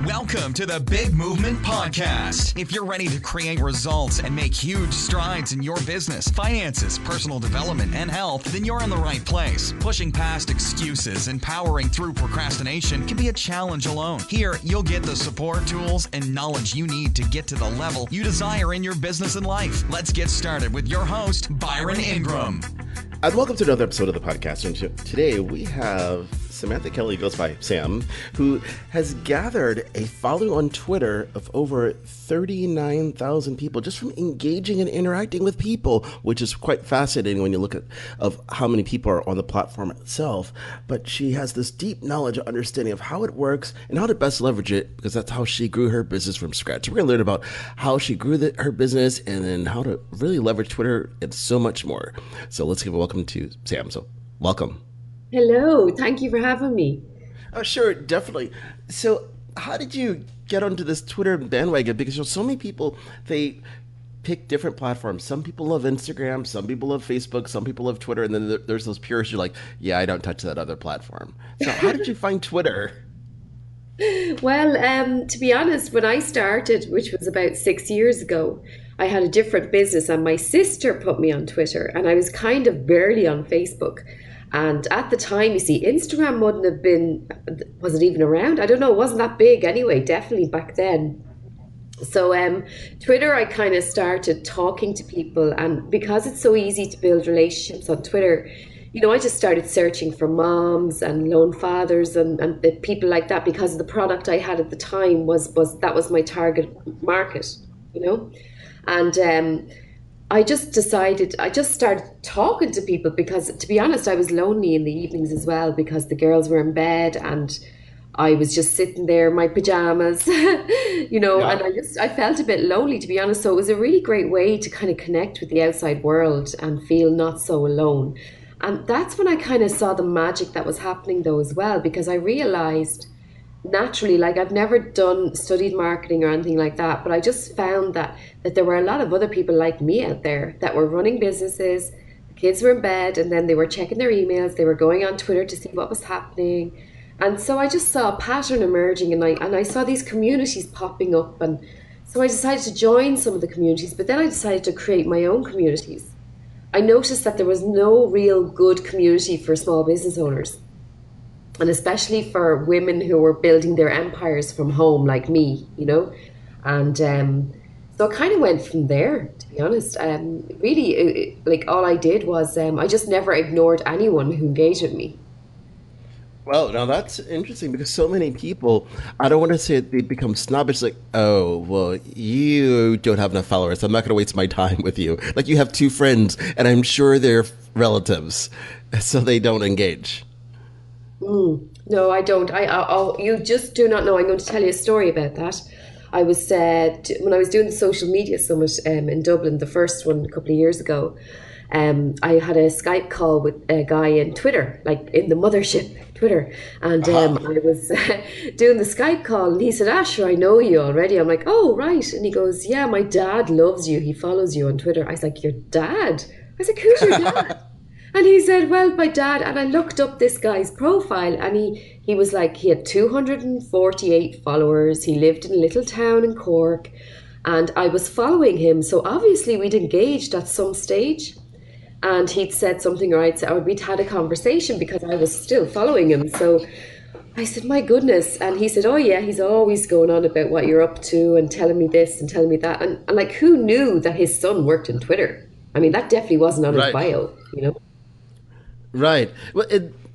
Welcome to the Big Movement Podcast. If you're ready to create results and make huge strides in your business, finances, personal development, and health, then you're in the right place. Pushing past excuses and powering through procrastination can be a challenge alone. Here, you'll get the support, tools, and knowledge you need to get to the level you desire in your business and life. Let's get started with your host, Byron Ingram. And welcome to another episode of the podcast. And today we have Samantha Kelly, goes by Sam, who has gathered a following on Twitter of over 39,000 people just from engaging and interacting with people, which is quite fascinating when you look at of how many people are on the platform itself. But she has this deep knowledge and understanding of how it works and how to best leverage it, because that's how she grew her business from scratch. So we're going to learn about how she grew her business and then how to really leverage Twitter and so much more. So let's give a welcome to Sam. So welcome. Hello, thank you for having me. Oh, sure, definitely. So how did you get onto this Twitter bandwagon? Because so many people, they pick different platforms. Some people love Instagram, some people love Facebook, some people love Twitter, and then there's those purists who are like, yeah, I don't touch that other platform. So how did you find Twitter? Well, to be honest, when I started, which was about 6 years ago, I had a different business and my sister put me on Twitter and I was kind of barely on Facebook. And at the time, you see, Instagram wouldn't have been, was it even around? I don't know, it wasn't that big anyway, definitely back then. So Twitter, I kind of started talking to people, and because it's so easy to build relationships on Twitter, you know, I just started searching for moms and lone fathers and people like that, because of the product I had at the time was my target market, you know. And I just started talking to people because, to be honest, I was lonely in the evenings as well, because the girls were in bed and I was just sitting there in my pajamas, you know, yeah. And I felt a bit lonely, to be honest. So it was a really great way to kind of connect with the outside world and feel not so alone. And that's when I kind of saw the magic that was happening though as well, because I realized naturally, like I've never studied marketing or anything like that, but I just found that there were a lot of other people like me out there that were running businesses. The kids were in bed and then they were checking their emails, they were going on Twitter to see what was happening. And so I just saw a pattern emerging, and I saw these communities popping up, and so I decided to join some of the communities, but then I decided to create my own communities. I noticed that there was no real good community for small business owners, and especially for women who were building their empires from home like me, you know. And so I kind of went from there, to be honest. Really, like all I did was I just never ignored anyone who engaged with me. Well, now that's interesting, because so many people, I don't want to say they become snobbish, like, oh, well, you don't have enough followers, I'm not going to waste my time with you. Like, you have two friends, and I'm sure they're relatives, so they don't engage. No, I don't. You just do not know. I'm going to tell you a story about that. I was when I was doing the social media summit in Dublin, the first one a couple of years ago. I had a Skype call with a guy in Twitter, like in the mothership Twitter, and I was doing the Skype call, and he said, sure, I know you already. I'm like, oh, right. And he goes, yeah, my dad loves you, he follows you on Twitter. I was like, your dad? I was like, who's your dad? And he said, well, my dad. And I looked up this guy's profile, and he was like, he had 248 followers, he lived in a little town in Cork, and I was following him, so obviously we'd engaged at some stage. And he'd said something, or we'd had a conversation, because I was still following him. So I said, my goodness. And he said, oh yeah, he's always going on about what you're up to and telling me this and telling me that. And like, who knew that his son worked in Twitter? I mean, that definitely wasn't on his bio, you know? Right. Well,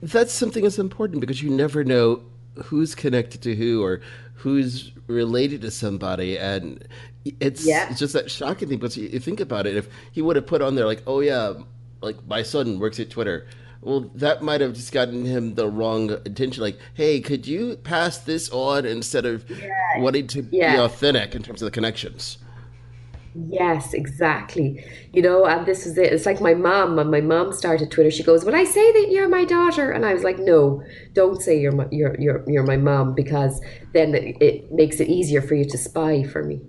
that's something that's important, because you never know who's connected to who or who's related to somebody. And it's just that shocking thing, because you think about it, if he would have put on there like, oh yeah, like my son works at Twitter, well, that might have just gotten him the wrong intention. Like, hey, could you pass this on, instead of wanting to be authentic in terms of the connections? Yes, exactly. You know, and this is it. It's like my mom, when my mom started Twitter, she goes, "Will I say that you're my daughter?" And I was like, "No, don't say you're my mom, because then it makes it easier for you to spy for me."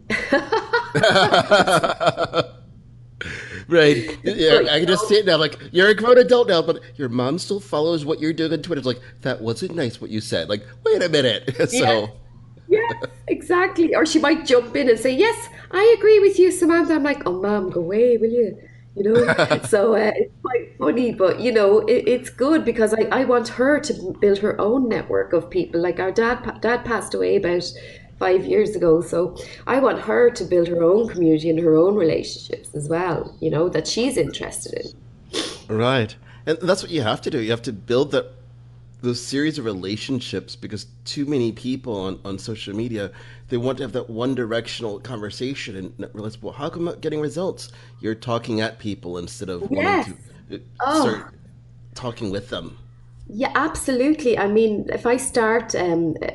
Right. Yeah, I can just see it now. Like, you're a grown adult now, but your mom still follows what you're doing on Twitter. It's like, that wasn't nice what you said. Like, wait a minute. So. Yes, exactly. Or she might jump in and say, "Yes, I agree with you, Samantha." I'm like, "Oh, ma'am, go away, will you?" You know. So it's quite funny, but it's good because I want her to build her own network of people. Like our dad passed away about 5 years ago, so I want her to build her own community and her own relationships as well. That she's interested in. Right. And that's what you have to do. You have to build those series of relationships, because too many people on social media, they want to have that one directional conversation and not realize, well, how come I'm not getting results? You're talking at people instead of wanting Yes. to Oh, start talking with them. yeah, absolutely. I mean, if I start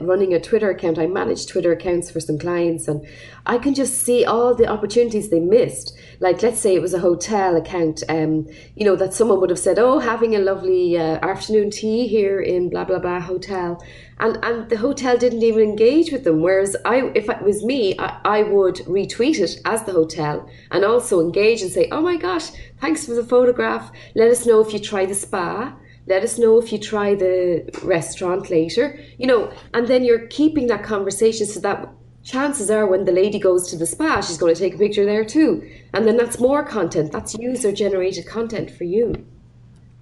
running a Twitter account, I manage Twitter accounts for some clients, and I can just see all the opportunities they missed. Like, let's say it was a hotel account, that someone would have said, "Oh, having a lovely afternoon tea here in blah blah blah hotel," and the hotel didn't even engage with them. Whereas if it was me, I would retweet it as the hotel and also engage and say, "Oh my gosh, thanks for the photograph. Let us know if you try the spa." Let us know if you try the restaurant later, and then you're keeping that conversation so that chances are when the lady goes to the spa, she's going to take a picture there too. And then that's more content. That's user generated content for you.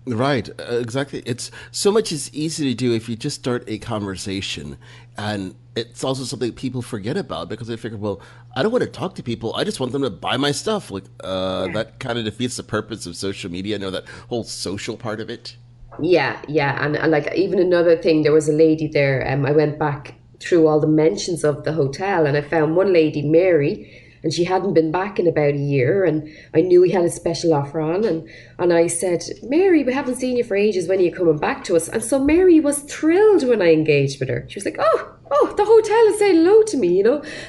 Right, exactly. It's so much is easy to do if you just start a conversation, and it's also something people forget about because they figure, well, I don't want to talk to people. I just want them to buy my stuff. Like Yeah. that kind of defeats the purpose of social media. That whole social part of it. Yeah, yeah. And like even another thing, there was a lady there. I went back through all the mentions of the hotel and I found one lady, Mary, and she hadn't been back in about a year. And I knew we had a special offer on. And I said, "Mary, we haven't seen you for ages. When are you coming back to us?" And so Mary was thrilled when I engaged with her. She was like, "Oh, the hotel is saying hello to me."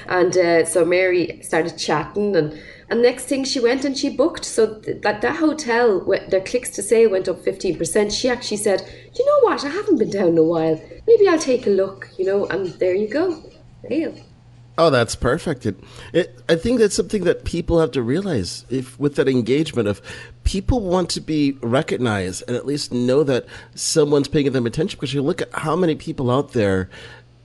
And so Mary started chatting and next thing she went and she booked. So that hotel, their clicks to say went up 15%. She actually said, "You know what? I haven't been down in a while. Maybe I'll take a look." And there you go. Sale. Oh, that's perfect. I think that's something that people have to realize. If with that engagement of people want to be recognized and at least know that someone's paying them attention, because you look at how many people out there,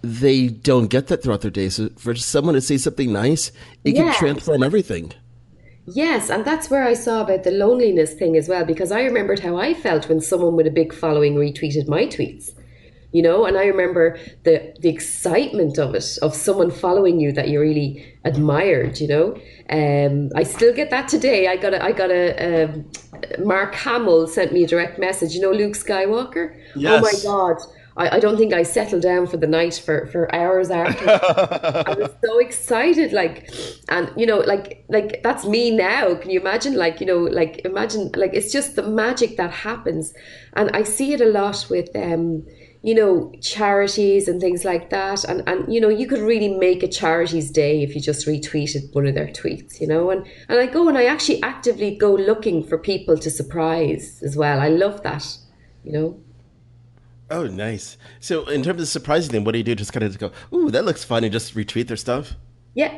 they don't get that throughout their day. So for someone to say something nice, it can Yeah. transform everything. Yes, and that's where I saw about the loneliness thing as well, because I remembered how I felt when someone with a big following retweeted my tweets. And I remember the excitement of it, of someone following you that you really admired. I still get that today. I got a Mark Hamill sent me a direct message. Luke Skywalker. Oh my Yes. God. I don't think I settled down for the night for hours after. I was so excited, like, and like that's me now. Can you imagine? Like imagine, like it's just the magic that happens, and I see it a lot with charities and things like that, and you could really make a charity's day if you just retweeted one of their tweets. And I go and I actually actively go looking for people to surprise as well. I love that. Oh, nice. So in terms of surprising them, what do you do? Just kind of go, ooh, that looks fun, and just retweet their stuff? Yeah.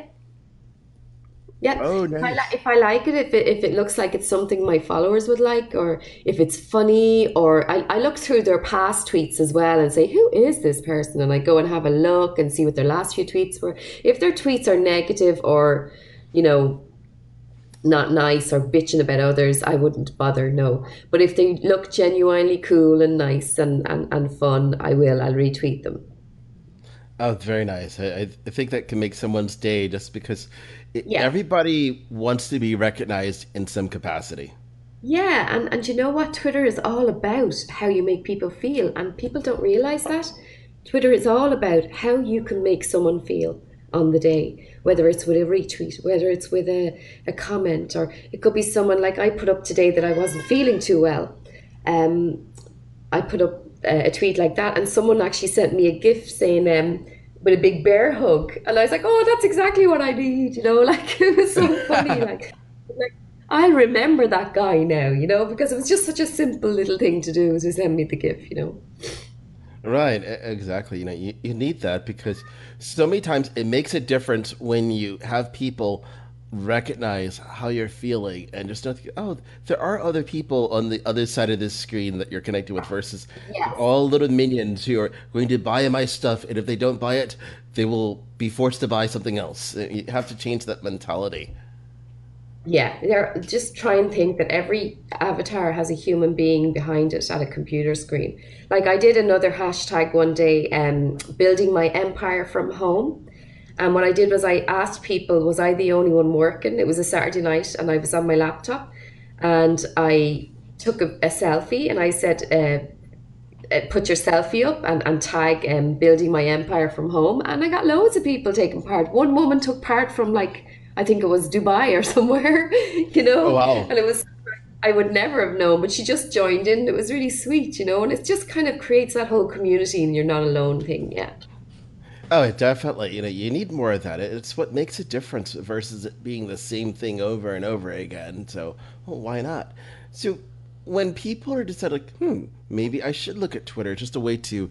Yeah, Oh, nice. if I like it, if it looks like it's something my followers would like, or if it's funny, or I look through their past tweets as well and say, who is this person? And I go and have a look and see what their last few tweets were. If their tweets are negative or, you know, not nice or bitching about others, I wouldn't bother, no. But if they look genuinely cool and nice and fun, I'll retweet them. Oh, very nice. I think that can make someone's day just because Yeah. everybody wants to be recognized in some capacity. Yeah, and you know what? Twitter is all about how you make people feel, and people don't realize that. Twitter is all about how you can make someone feel on the day, whether it's with a retweet, whether it's with a comment, or it could be someone like I put up today that I wasn't feeling too well. Um, I put up a tweet like that, and someone actually sent me a gift saying, with a big bear hug, and I was like, "Oh, that's exactly what I need," like it was so funny, like I remember that guy now, because it was just such a simple little thing to do to send me the gift. Right, exactly. You need that because so many times it makes a difference when you have people recognize how you're feeling and just know, oh, there are other people on the other side of this screen that you're connecting with versus they're Yes. all little minions who are going to buy my stuff. And if they don't buy it, they will be forced to buy something else. You have to change that mentality. Yeah, they're just try and think that every avatar has a human being behind it at a computer screen. Like I did another hashtag one day, building my empire from home. And what I did was I asked people, was I the only one working? It was a Saturday night and I was on my laptop and I took a selfie and I said, put your selfie up and tag building my empire from home. And I got loads of people taking part. One woman took part from like, I think it was Dubai or somewhere, Oh, wow. and it was, I would never have known, but she just joined in. It was really sweet, and it just kind of creates that whole community and you're not alone thing. Yeah. Oh, definitely. You need more of that. It's what makes a difference versus it being the same thing over and over again. So, well, why not? So, when people are deciding, like, maybe I should look at Twitter, just a way to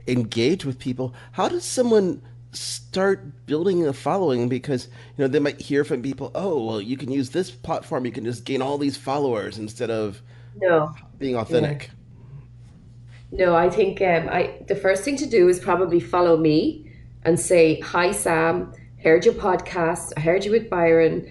engage with people, how does someone start building a following? Because, they might hear from people, oh, well, you can use this platform, you can just gain all these followers instead of No. being Yeah. authentic. No, I think the first thing to do is probably follow me and say, "Hi Sam, heard your podcast. I heard you with Byron.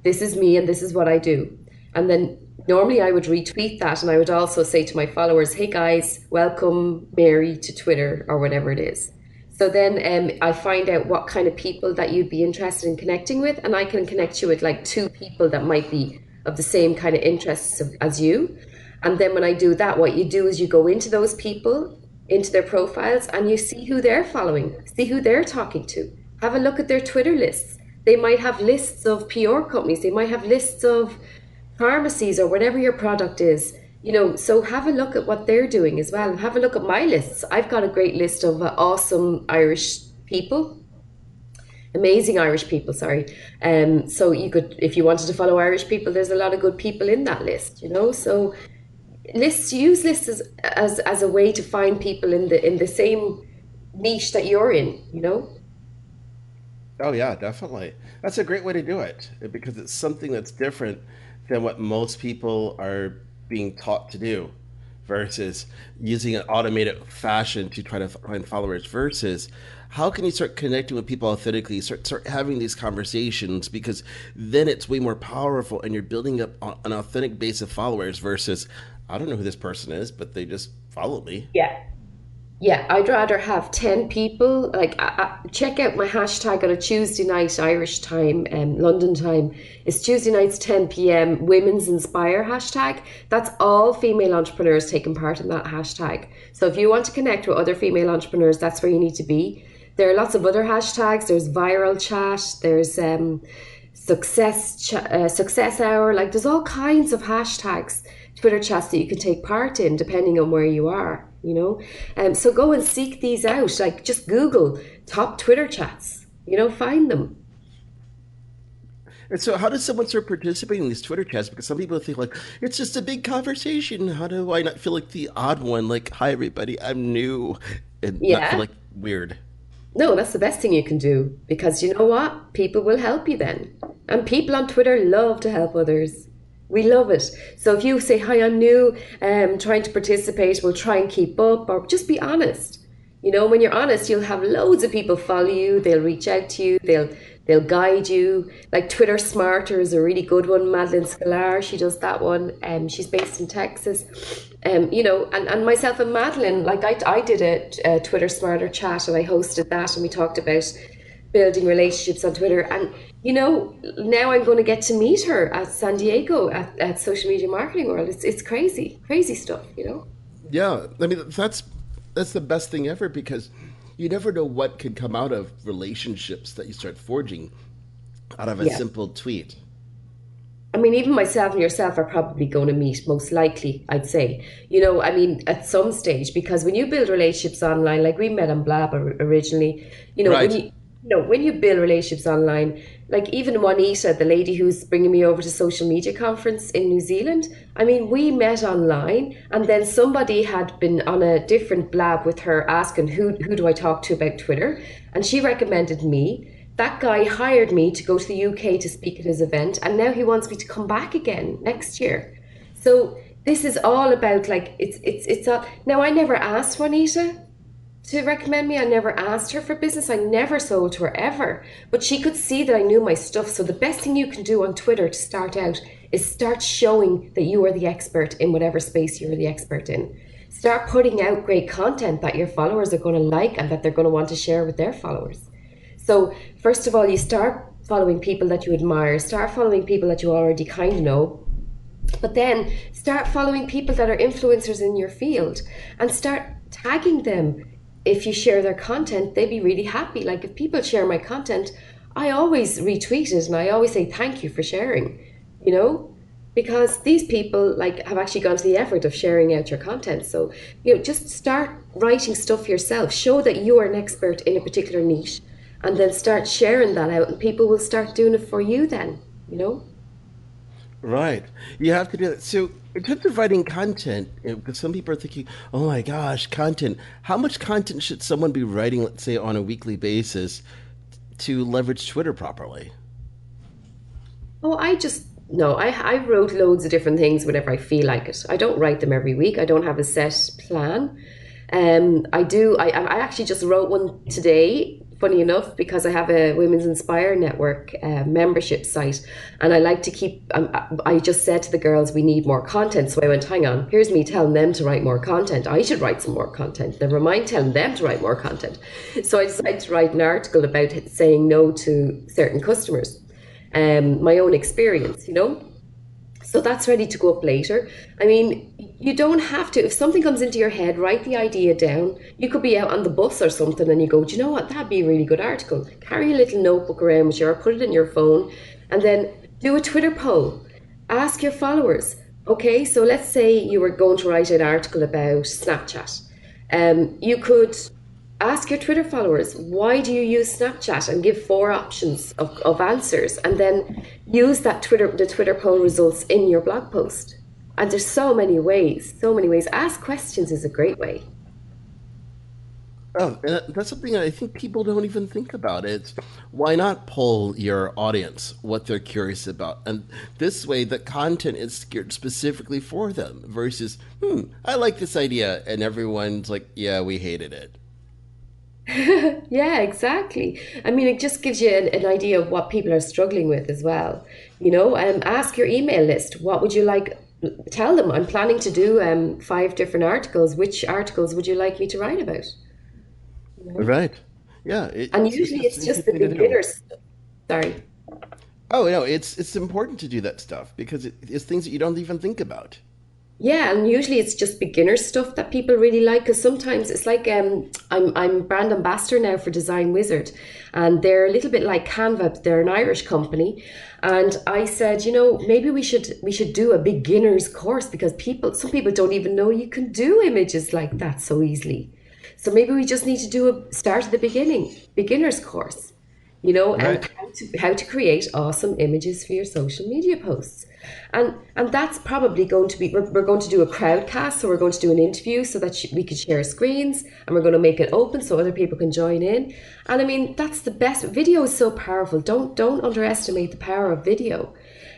This is me and this is what I do." And then normally I would retweet that and I would also say to my followers, "Hey guys, welcome Mary to Twitter," or whatever it is. So then I find out what kind of people that you'd be interested in connecting with, and I can connect you with like two people that might be of the same kind of interests as you. And then when I do that, what you do is you go into those people, into their profiles, and you see who they're following, see who they're talking to. Have a look at their Twitter lists. They might have lists of PR companies, they might have lists of pharmacies or whatever your product is. So have a look at what they're doing as well, and have a look at my lists. I've got a great list of awesome Irish people, amazing Irish people, sorry. So you could, if you wanted to follow Irish people, there's a lot of good people in that list. So use lists as a way to find people in the same niche that you're in. Oh yeah, definitely. That's a great way to do it because it's something that's different than what most people are being taught to do versus using an automated fashion to try to find followers versus how can you start connecting with people authentically, start having these conversations because then it's way more powerful and you're building up an authentic base of followers versus I don't know who this person is, but they just follow me. Yeah. Yeah, I'd rather have 10 people. Like, check out my hashtag on a Tuesday night, Irish time, London time. It's Tuesday nights, 10 p.m., Women's Inspire hashtag. That's all female entrepreneurs taking part in that hashtag. So if you want to connect with other female entrepreneurs, that's where you need to be. There are lots of other hashtags. There's viral chat. There's success hour. Like, there's all kinds of hashtags, Twitter chats that you can take part in depending on where you are. So go and seek these out. Like just Google top Twitter chats, find them. And so how does someone start participating in these Twitter chats? Because some people think like, it's just a big conversation. How do I not feel like the odd one? Like, hi everybody, I'm new. And not feel Yeah. like weird. No, that's the best thing you can do because you know what? People will help you then. And people on Twitter love to help others. We love it. So if you say, "Hi, I'm new, trying to participate," we'll try and keep up, or just be honest. When you're honest, you'll have loads of people follow you. They'll reach out to you. They'll guide you. Like Twitter Smarter is a really good one. Madeline Scalar, she does that one. She's based in Texas. And myself and Madeline, like I did a Twitter Smarter chat and I hosted that and we talked about building relationships on Twitter. And, now I'm going to get to meet her at San Diego at Social Media Marketing World. It's crazy, crazy stuff. Yeah, I mean that's the best thing ever because you never know what could come out of relationships that you start forging out of a Yeah. simple tweet. I mean, even myself and yourself are probably going to meet, most likely, I'd say. At some stage, because when you build relationships online, like we met on Blab originally, Right. when you build relationships online, like even Juanita, the lady who's bringing me over to social media conference in New Zealand, I mean, we met online and then somebody had been on a different Blab with her asking who do I talk to about Twitter? And she recommended me. that guy hired me to go to the UK to speak at his event, and now he wants me to come back again next year. So this is all about like it's all. Now I never asked Juanita to recommend me. I never asked her for business. I never sold to her ever. But she could see that I knew my stuff. So the best thing you can do on Twitter to start out is start showing that you are the expert in whatever space you're the expert in. Start putting out great content that your followers are going to like and that they're going to want to share with their followers. So first of all, you start following people that you admire. Start following people that you already kind of know. But then start following people that are influencers in your field and start tagging them. If you share their content, they'd be really happy. Like if people share my content, I always retweet it and I always say thank you for sharing, you know, because these people like have actually gone to the effort of sharing out your content. So, you know, just start writing stuff yourself. Show that you are an expert in a particular niche and then start sharing that out and people will start doing it for you then, you know. Right. You have to do that. So, in terms of writing content, because some people are thinking, oh my gosh, content. How much content should someone be writing, let's say, on a weekly basis to leverage Twitter properly? Oh, no, I wrote loads of different things whenever I feel like it. I don't write them every week. I don't have a set plan. I actually just wrote one today, funny enough, because I have a Women's Inspire Network membership site, and I like to keep. I just said to the girls, we need more content. So I went, hang on, here's me telling them to write more content. I should write some more content. Never mind telling them to write more content. So I decided to write an article about saying no to certain customers, my own experience, you know. So that's ready to go up later. I mean, you don't have to, if something comes into your head, write the idea down. You could be out on the bus or something and you go, do you know what, that'd be a really good article. Carry a little notebook around with you or put it in your phone and then do a Twitter poll. Ask your followers. Okay, so let's say you were going to write an article about Snapchat. You could ask your Twitter followers, why do you use Snapchat, and give 4 options of answers, and then use the Twitter poll results in your blog post. And there's so many ways. Ask questions is a great way. Oh, and that's something that I think people don't even think about. It's why not poll your audience what they're curious about, and this way the content is geared specifically for them. Versus, I like this idea, and everyone's like, yeah, we hated it. Yeah, exactly. I mean, it just gives you an idea of what people are struggling with as well. You know, ask your email list. What would you like? Tell them I'm planning to do 5 different articles. Which articles would you like me to write about? You know? Right. Yeah. And usually it's an easy just the thing to do. beginners. Sorry. Oh, no, it's important to do that stuff because it's things that you don't even think about. Yeah, and usually it's just beginner stuff that people really like because sometimes it's like I'm brand ambassador now for Design Wizard, and they're a little bit like Canva. But they're an Irish company, and I said, you know, maybe we should do a beginners course because some people don't even know you can do images like that so easily. So maybe we just need to do a start at the beginners course, you know, and Right. how to create awesome images for your social media posts. And that's probably going to be, we're going to do a crowdcast, so we're going to do an interview so that we can share screens, and we're going to make it open so other people can join in. And I mean, that's the best. Video is so powerful. Don't underestimate the power of video.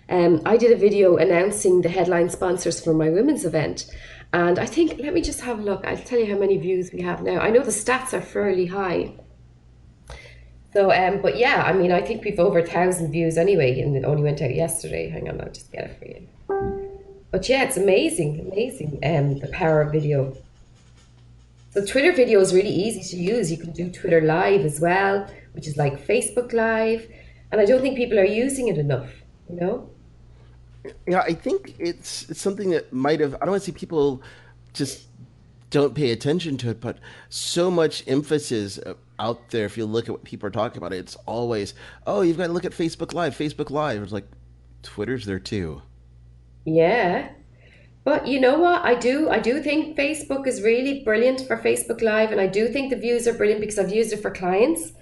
I did a video announcing the headline sponsors for my women's event. And I think, let me just have a look. I'll tell you how many views we have now. I know the stats are fairly high. So, but yeah, I mean, I think we've over 1,000 views anyway, and it only went out yesterday. Hang on, I'll just get it for you. But yeah, it's amazing, the power of video. So Twitter video is really easy to use. You can do Twitter Live as well, which is like Facebook Live. And I don't think people are using it enough, you know? Yeah, I think it's something that might have. I don't want to say people just don't pay attention to it, but so much emphasis out there. If you look at what people are talking about, it's always, oh, you've got to look at Facebook Live. Facebook Live. It's like Twitter's there too. Yeah. But you know what? I do think Facebook is really brilliant for Facebook Live, and I do think the views are brilliant because I've used it for clients.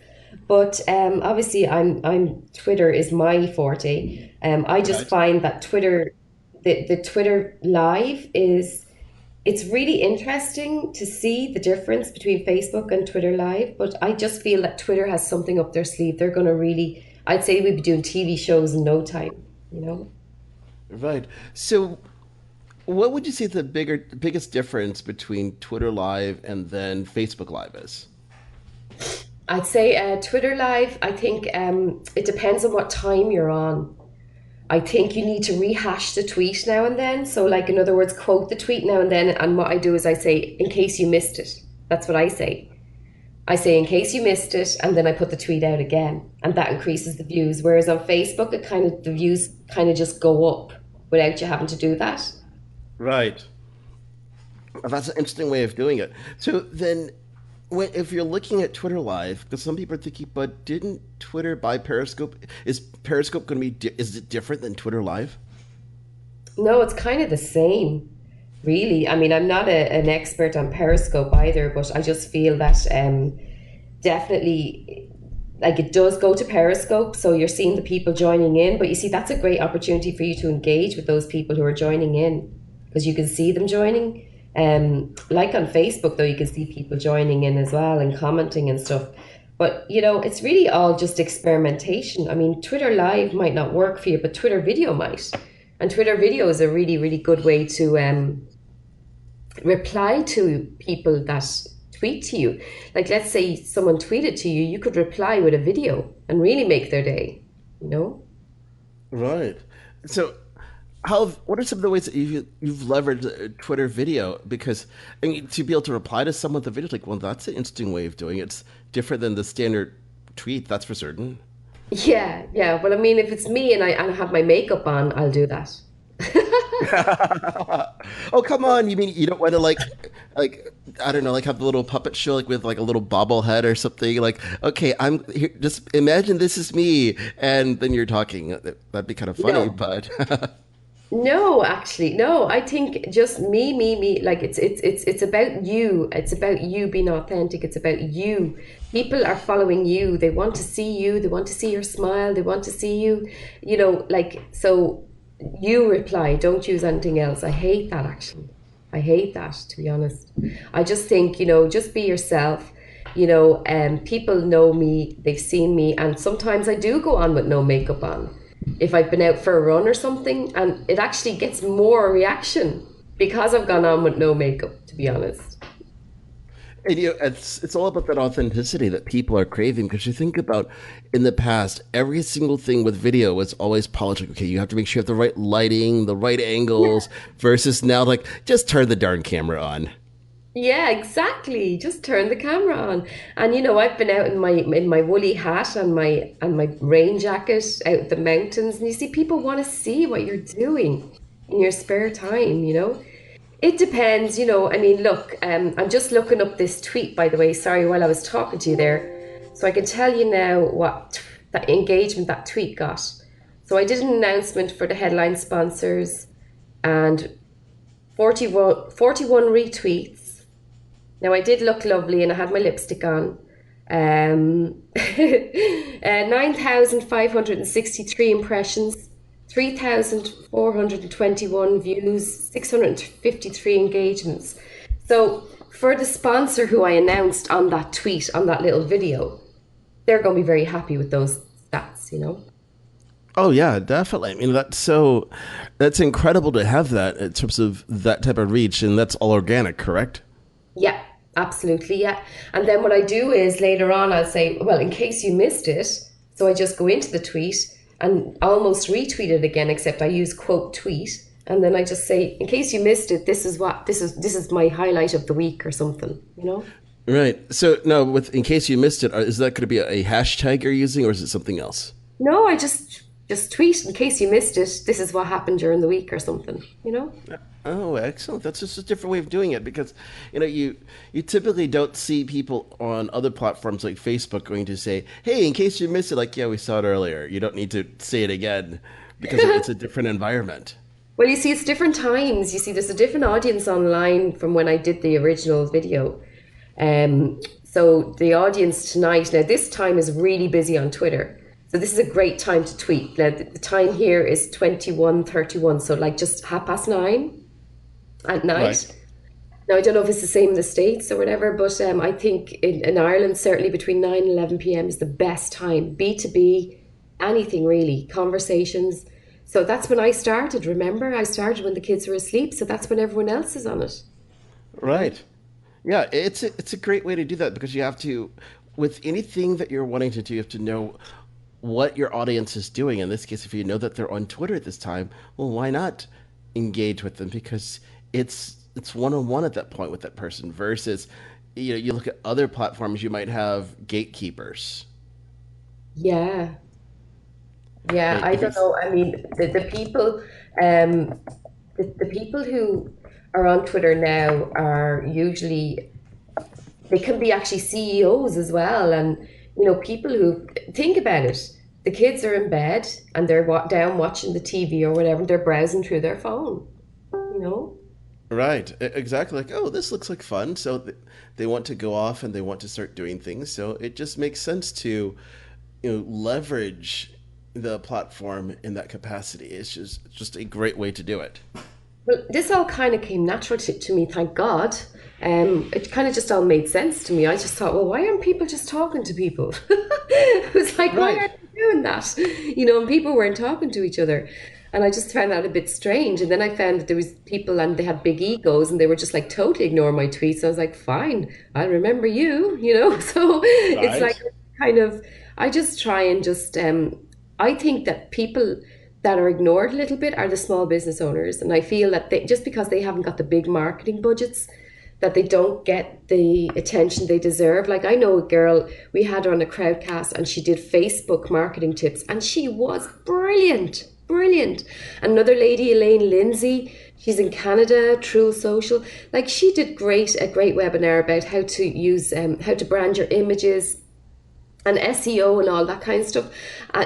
But obviously, I'm Twitter is my forte. I just Right. find that Twitter, the Twitter Live is it's really interesting to see the difference between Facebook and Twitter Live, but I just feel that Twitter has something up their sleeve. They're going to really, I'd say we'd be doing TV shows in no time, you know? Right. So, what would you say the biggest difference between Twitter Live and then Facebook Live is? I'd say Twitter Live, I think it depends on what time you're on. I think you need to rehash the tweet now and then. So like, in other words, quote the tweet now and then. And what I do is I say, in case you missed it. That's what I say. I say, in case you missed it, and then I put the tweet out again. And that increases the views. Whereas on Facebook, the views kind of just go up without you having to do that. Right. Well, that's an interesting way of doing it. So then, if you're looking at Twitter Live, because some people are thinking, but didn't Twitter buy Periscope? Is Periscope going to be, is it different than Twitter Live? No, it's kind of the same, really. I mean, I'm not an expert on Periscope either, but I just feel that definitely, like, it does go to Periscope, so you're seeing the people joining in, but you see, that's a great opportunity for you to engage with those people who are joining in, because you can see them joining. Like on Facebook, though, you can see people joining in as well and commenting and stuff. But, you know, it's really all just experimentation. I mean, Twitter Live might not work for you, but Twitter Video might. And Twitter Video is a really, really good way to reply to people that tweet to you. Like, let's say someone tweeted to you, you could reply with a video and really make their day, you know? Right. So, what are some of the ways that you've leveraged Twitter Video? Because I mean, to be able to reply to someone with a video, like, well, that's an interesting way of doing it. It's different than the standard tweet, that's for certain. Yeah. Well, I mean, if it's me and I have my makeup on, I'll do that. Oh, come on! You mean you don't want to like I don't know, like have the little puppet show, like with like a little bobblehead or something? Like, okay, I'm here. Just imagine this is me, and then you're talking. That'd be kind of funny, No. but. No, actually, no. I think just me. Like it's about you. It's about you being authentic. It's about you. People are following you. They want to see you. They want to see your smile. They want to see you. You know, like, so you reply. Don't use anything else. I hate that, actually. I hate that, to be honest. I just think, you know, just be yourself. You know, people know me. They've seen me, and sometimes I do go on with no makeup on. If I've been out for a run or something, and it actually gets more reaction because I've gone on with no makeup, to be honest. And you know, it's all about that authenticity that people are craving. Because you think about, in the past, every single thing with video was always polished. Like, okay, you have to make sure you have the right lighting, the right angles, versus now, like, just turn the darn camera on. Yeah, exactly. Just turn the camera on. And you know, I've been out in my woolly hat and my rain jacket out in the mountains, and you see people want to see what you're doing in your spare time, you know. It depends, you know. I mean, look, I'm just looking up this tweet, by the way, sorry, while I was talking to you there. So I can tell you now what that engagement that tweet got. So I did an announcement for the headline sponsors, and 41 retweets. Now, I did look lovely and I had my lipstick on. 9,563 impressions, 3,421 views, 653 engagements. So for the sponsor who I announced on that tweet, on that little video, they're going to be very happy with those stats, you know? Oh yeah, definitely. I mean, that's incredible to have that in terms of that type of reach, and that's all organic, correct? Yeah, absolutely, yeah. And then what I do is later on I'll say, well, in case you missed it, so I just go into the tweet and almost retweet it again, except I use quote tweet, and then I just say, in case you missed it, this is my highlight of the week or something, you know? Right. So now, in case you missed it, is that going to be a hashtag you're using, or is it something else? No, I just tweet, in case you missed it, this is what happened during the week or something, you know? Oh, excellent. That's just a different way of doing it, because, you know, you typically don't see people on other platforms like Facebook going to say, hey, in case you missed it, like, yeah, we saw it earlier. You don't need to say it again, because it's a different environment. Well, you see, it's different times. You see, there's a different audience online from when I did the original video. So the audience tonight, now this time is really busy on Twitter. So this is a great time to tweet. Now, the time here is 21:31, so like just 9:30 at night. Right. Now, I don't know if it's the same in the States or whatever, but I think in Ireland, certainly between 9 and 11 p.m. is the best time. B2B, anything really, conversations. So that's when I started. Remember, I started when the kids were asleep. So that's when everyone else is on it. You know? Right. Yeah, it's a great way to do that because you have to, with anything that you're wanting to do, you have to know what your audience is doing. In this case, if you know that they're on Twitter at this time, well, why not engage with them? Because it's one on one at that point with that person versus, you look at other platforms, you might have gatekeepers. Yeah. Yeah, Right? I If don't it's know. I mean, the people, um, the people who are on Twitter now are usually they can be actually CEOs as well, and people who think about it. The kids are in bed and they're down watching the TV or whatever. They're browsing through their phone. You know. right, exactly like, oh, this looks like fun. So they want to go off and they want to start doing things. So it just makes sense to, leverage the platform in that capacity. It's just a great way to do it. Well, this all kind of came natural to me, thank God. It kind of just all made sense to me. I just thought, well, why aren't people just talking to people? It was like, why Right. aren't they doing that? And people weren't talking to each other. And I just found that a bit strange. And then I found that there was people and they had big egos and they were just like totally ignoring my tweets. I was like, fine, I'll remember you. So it's like Right. kind of, I just try and just, I think that people that are ignored a little bit are the small business owners. And I feel that just because they haven't got the big marketing budgets, that they don't get the attention they deserve. Like I know a girl, we had her on a crowdcast and she did Facebook marketing tips and she was brilliant, brilliant. Another lady, Elaine Lindsay, she's in Canada, True Social. Like she did a great webinar about how to use, how to brand your images, and SEO and all that kind of stuff.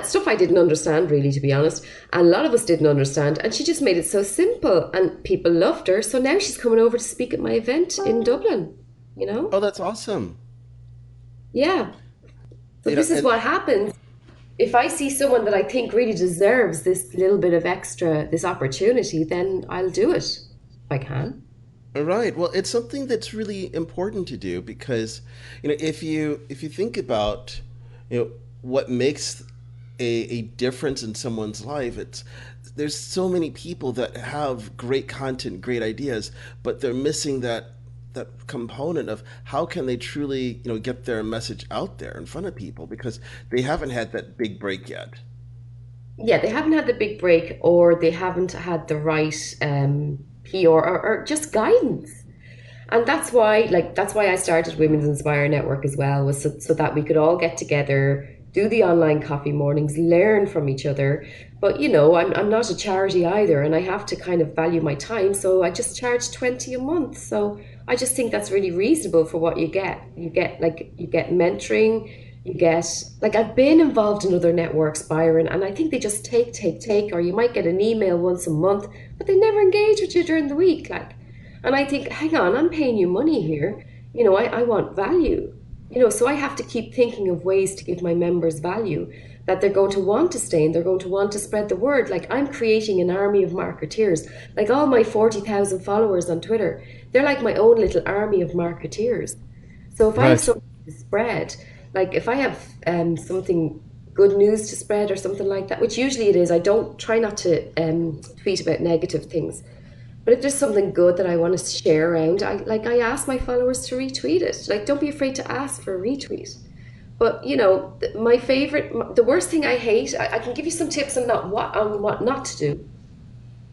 Stuff I didn't understand really, to be honest. And a lot of us didn't understand. And she just made it so simple and people loved her. So now she's coming over to speak at my event in Dublin, you know? Oh, that's awesome. Yeah. So You know, this is and what happens. If I see someone that I think really deserves this little bit of extra, this opportunity, then I'll do it if I can. right. Well, it's something that's really important to do because, if you think about, what makes a difference in someone's life, there's so many people that have great content, great ideas, but they're missing that component of how can they truly, get their message out there in front of people because they haven't had that big break yet. Yeah, they haven't had the big break or they haven't had the right PR or just guidance. And that's why I started Women's Inspire Network as well, was so that we could all get together, do the online coffee mornings, learn from each other. But I'm not a charity either, and I have to kind of value my time. So I just charge 20 a month. So I just think that's really reasonable for what you get. You get mentoring, you get like I've been involved in other networks, Byron, and I think they just take, or you might get an email once a month, but they never engage with you during the week. And I think, hang on, I'm paying you money here. I want value. So I have to keep thinking of ways to give my members value that they're going to want to stay and they're going to want to spread the word. Like I'm creating an army of marketeers. Like all my 40,000 followers on Twitter, they're like my own little army of marketeers. So if I have Right. something to spread, like if I have something good news to spread or something like that, which usually it is, I don't try not to tweet about negative things. But if there's something good that I want to share around, I ask my followers to retweet it. Like, don't be afraid to ask for a retweet. But my favorite, the worst thing I hate, I can give you some tips on what not to do.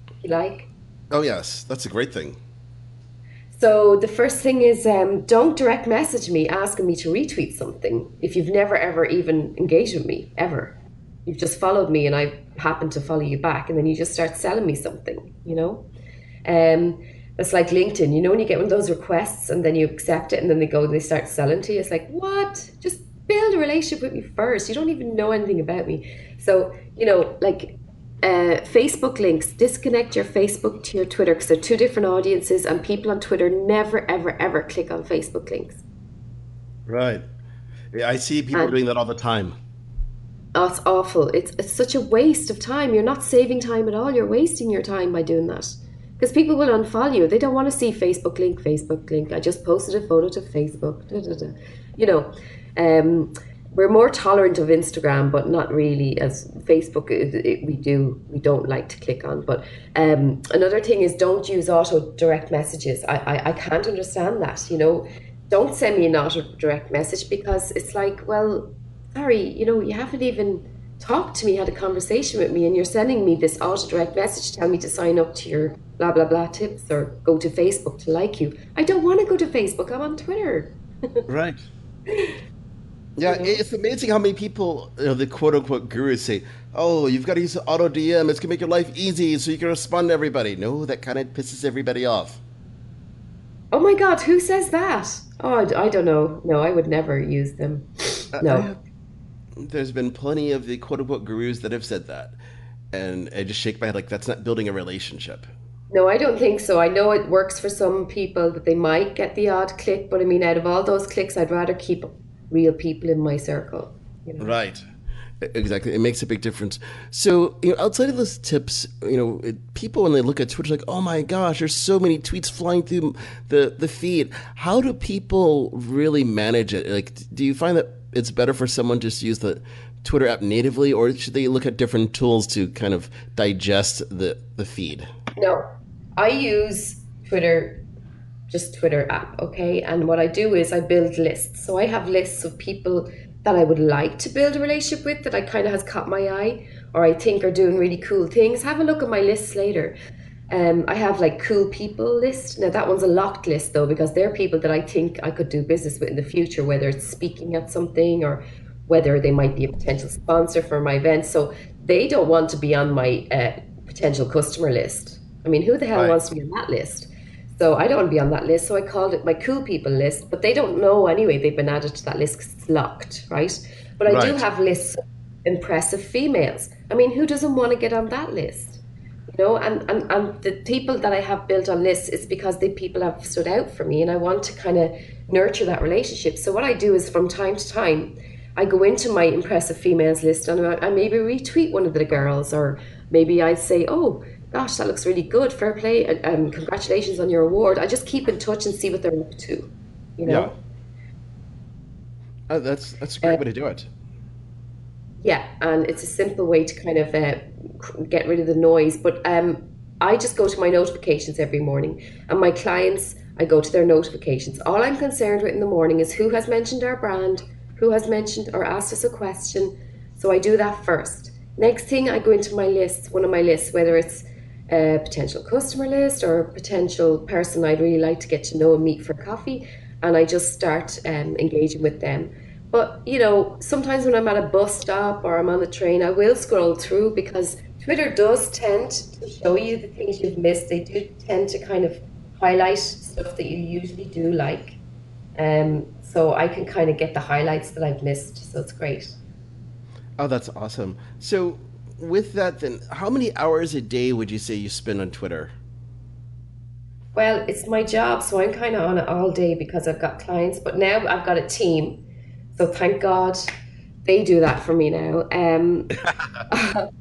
If you like. Oh, yes, that's a great thing. So the first thing is don't direct message me asking me to retweet something if you've never ever even engaged with me ever. You've just followed me and I happen to follow you back, and then you just start selling me something. Um, it's like LinkedIn, when you get one of those requests and then you accept it and then they start selling to you. It's like, what? Just build a relationship with me first. You don't even know anything about me. So, Facebook links, disconnect your Facebook to your Twitter because they're two different audiences, and people on Twitter never, ever, ever click on Facebook links. Right. Yeah, I see people And doing that all the time. oh, it's awful. It's such a waste of time. You're not saving time at all. You're wasting your time by doing that. Because people will unfollow you. They don't want to see Facebook link, Facebook link. I just posted a photo to Facebook. Da, da, da. You know, we're more tolerant of Instagram, but not really as Facebook. We don't like to click on. But another thing is, don't use auto direct messages. I can't understand that. You know, don't send me an auto direct message, because it's like, well, sorry, you know, you haven't even talked to me, had a conversation with me, and you're sending me this auto direct message to tell me to sign up to your blah blah blah tips or go to Facebook to like you. I don't want to go to Facebook. I'm on Twitter. Right. Yeah, you know? It's amazing how many people, you know, the quote-unquote gurus say, oh, you've got to use auto DM. It's going to make your life easy so you can respond to everybody. No, that kind of pisses everybody off. Oh my God, who says that? Oh, I don't know. No, I would never use them. No. There's been plenty of the quote-unquote gurus that have said that. And I just shake my head like, that's not building a relationship. No, I don't think so. I know it works for some people that they might get the odd click, but I mean, out of all those clicks, I'd rather keep real people in my circle. You know? Right. Exactly. It makes a big difference. So, you know, outside of those tips, you know, people, when they look at Twitter, like, oh my gosh, there's so many tweets flying through the feed. How do people really manage it? Like, do you find that it's better for someone just to use the Twitter app natively, or should they look at different tools to kind of digest the feed? No, I use Twitter, just Twitter app, okay? And what I do is I build lists. So I have lists of people that I would like to build a relationship with, that I kind of has caught my eye, or I think are doing really cool things. Have a look at my lists later. I have like cool people list. Now that one's a locked list though, because they're people that I think I could do business with in the future, whether it's speaking at something or whether they might be a potential sponsor for my event. So they don't want to be on my potential customer list. I mean, who the hell wants to be on that list? So I don't want to be on that list. So I called it my cool people list, but they don't know anyway they've been added to that list because it's locked, right? But I do have lists of impressive females. I mean, who doesn't want to get on that list? You know, and the people that I have built on lists is because the people have stood out for me, and I want to kind of nurture that relationship. So what I do is from time to time, I go into my impressive females list and I maybe retweet one of the girls, or maybe I say, oh, gosh, that looks really good. Fair play. Congratulations on your award. I just keep in touch and see what they're up to, you know? Yeah. That's a great way to do it. Yeah, and it's a simple way to kind of get rid of the noise. But I just go to my notifications every morning, and my clients, I go to their notifications. All I'm concerned with in the morning is who has mentioned our brand, who has mentioned or asked us a question. So I do that first. Next thing, I go into my list, one of my lists, whether it's a potential customer list or a potential person I'd really like to get to know and meet for coffee, and I just start engaging with them. But, you know, sometimes when I'm at a bus stop or I'm on the train, I will scroll through, because Twitter does tend to show you the things you've missed. They do tend to kind of highlight stuff that you usually do like. So I can kind of get the highlights that I've missed. So it's great. Oh, that's awesome. So with that, then, how many hours a day would you say you spend on Twitter? Well, it's my job, so I'm kind of on it all day because I've got clients. But now I've got a team. So thank God they do that for me now.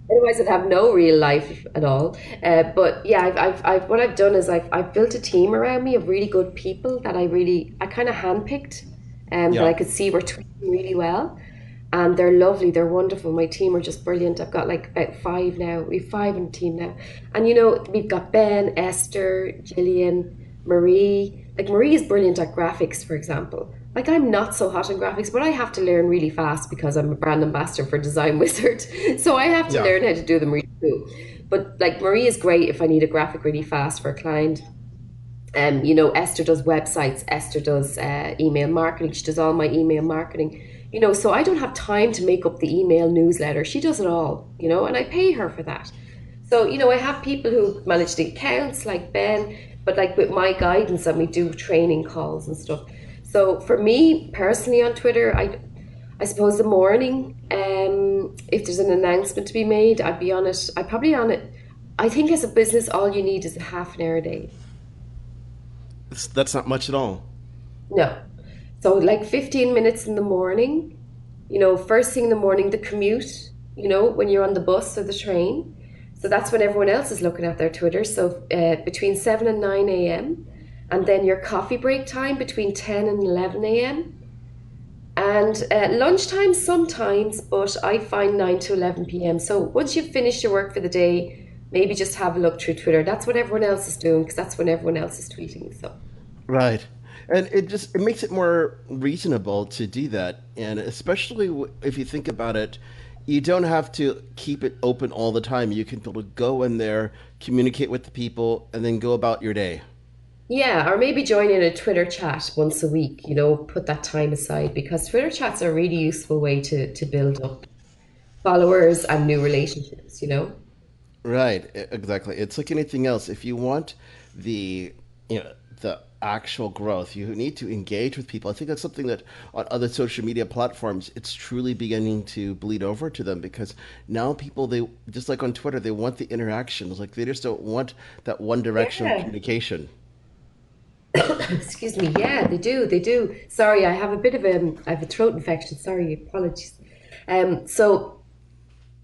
Otherwise, I'd have no real life at all. But yeah, I've what I've done is I've built a team around me of really good people that I kind of handpicked, that I could see were tweeting really well, and they're lovely, they're wonderful. My team are just brilliant. I've got like about 5 now. We've 5 in the team now, and you know, we've got Ben, Esther, Gillian, Marie. Like Marie is brilliant at graphics, for example. Like I'm not so hot in graphics, but I have to learn really fast because I'm a brand ambassador for Design Wizard. So I have to learn how to do them really cool. But like Marie is great if I need a graphic really fast for a client. You know, Esther does websites. Esther does email marketing. She does all my email marketing. You know, so I don't have time to make up the email newsletter. She does it all, you know, and I pay her for that. So, you know, I have people who manage the accounts like Ben, but like with my guidance, and we do training calls and stuff. So for me personally on Twitter, I suppose the morning, if there's an announcement to be made, I'd be on it. I'd probably on it. I think as a business, all you need is a half an hour a day. That's not much at all. No. So like 15 minutes in the morning, you know, first thing in the morning, the commute, you know, when you're on the bus or the train. So that's when everyone else is looking at their Twitter. So between 7 and 9 a.m. And then your coffee break time between 10 and 11 a.m. And lunchtime sometimes, but I find 9 to 11 p.m. So once you've finished your work for the day, maybe just have a look through Twitter. That's what everyone else is doing because that's when everyone else is tweeting. So Right. And it makes it more reasonable to do that. And especially if you think about it, you don't have to keep it open all the time. You can be able to go in there, communicate with the people, and then go about your day. yeah, or maybe join in a Twitter chat once a week, put that time aside because Twitter chats are a really useful way to build up followers and new relationships. Right, exactly. It's like anything else. If you want the the actual growth, you need to engage with people. I think that's something that on other social media platforms, it's truly beginning to bleed over to them because now people they just like on Twitter, they want the interactions. Like they just don't want that one directional Yeah. communication. Excuse me. Yeah, they do. They do. Sorry, I have a throat infection. Sorry, apologies. So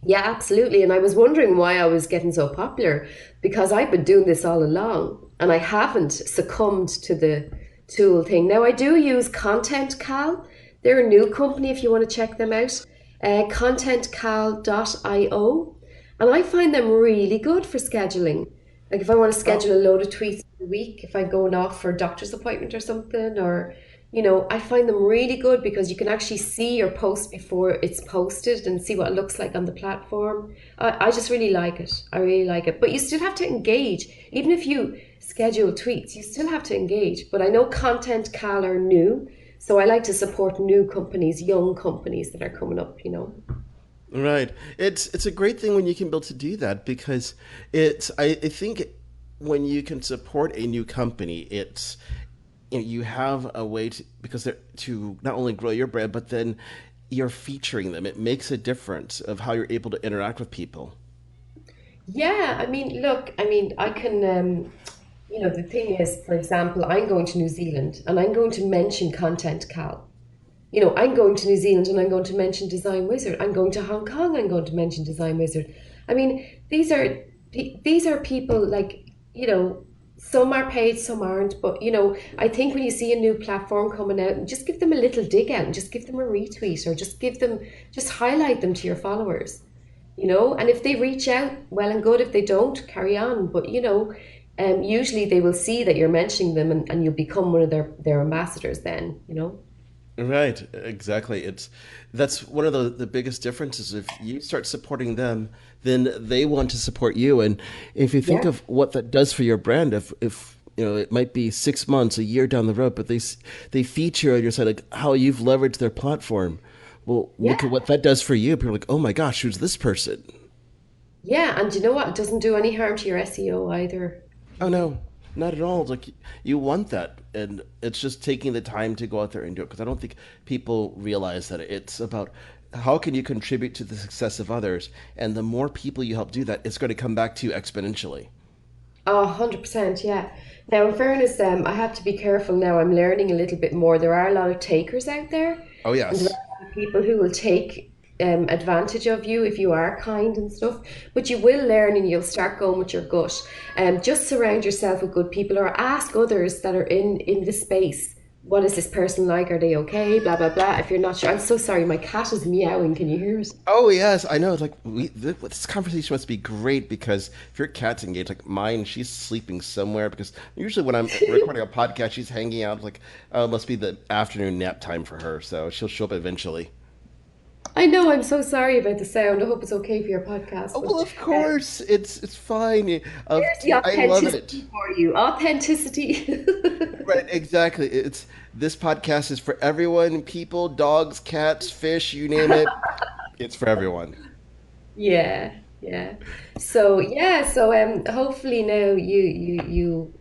yeah, absolutely. And I was wondering why I was getting so popular because I've been doing this all along and I haven't succumbed to the tool thing. Now, I do use Content Cal. They're a new company if you want to check them out. ContentCal.io. And I find them really good for scheduling. Like if I want to Oh, schedule a load of tweets a week, if I'm going off for a doctor's appointment or something, or I find them really good because you can actually see your post before it's posted and see what it looks like on the platform. I just really like it. I really like it. But you still have to engage. Even if you schedule tweets, you still have to engage. But I know Content Cal are new, so I like to support new companies, young companies that are coming up. right. It's a great thing when you can be able to do that because I think when you can support a new company, it's you have a way to because they're to not only grow your brand, but then you're featuring them. It makes a difference of how you're able to interact with people. Yeah, I mean, look, I can, the thing is, for example, I'm going to New Zealand and I'm going to mention Content Cal. I'm going to New Zealand and I'm going to mention Design Wizard. I'm going to Hong Kong, I'm going to mention Design Wizard. I mean, these are people like, some are paid, some aren't. But, I think when you see a new platform coming out, just give them a little dig out and just give them a retweet or just highlight them to your followers. And if they reach out, well and good. If they don't, carry on. But, usually they will see that you're mentioning them and you'll become one of their ambassadors then. Right, exactly. That's one of the biggest differences. If you start supporting them, then they want to support you. And if you think Yeah. of what that does for your brand, if it might be 6 months, a year down the road, but they feature on your site like how you've leveraged their platform. Well, look at Yeah. what that does for you. People are like, oh my gosh, who's this person? Yeah. And you know what? It doesn't do any harm to your SEO either. Oh no, not at all. It's like you want that, and it's just taking the time to go out there and do it. Because I don't think people realize that it's about how can you contribute to the success of others, and the more people you help do that, it's going to come back to you exponentially. Oh, 100%, yeah. Now, in fairness, I have to be careful now. I'm learning a little bit more. There are a lot of takers out there, Oh and there yes, are a lot of people who will take advantage of you if you are kind and stuff. But you will learn and you'll start going with your gut. Just surround yourself with good people or ask others that are in the space. What is this person like? Are they okay? Blah, blah, blah. If you're not sure. I'm so sorry. My cat is meowing. Can you hear it? oh yes, I know. It's like this conversation must be great because if your cat's engaged, like mine, she's sleeping somewhere. Because usually when I'm recording a podcast, she's hanging out. Like, oh, it must be the afternoon nap time for her, so she'll show up eventually. I know. I'm so sorry about the sound. I hope it's okay for your Oh podcast. But well, of course, it's fine. there's the I love it. authenticity for you. Authenticity. Right, exactly. It's this podcast is for everyone, people, dogs, cats, fish, you name it. It's for everyone. Yeah, yeah. So yeah, so hopefully now you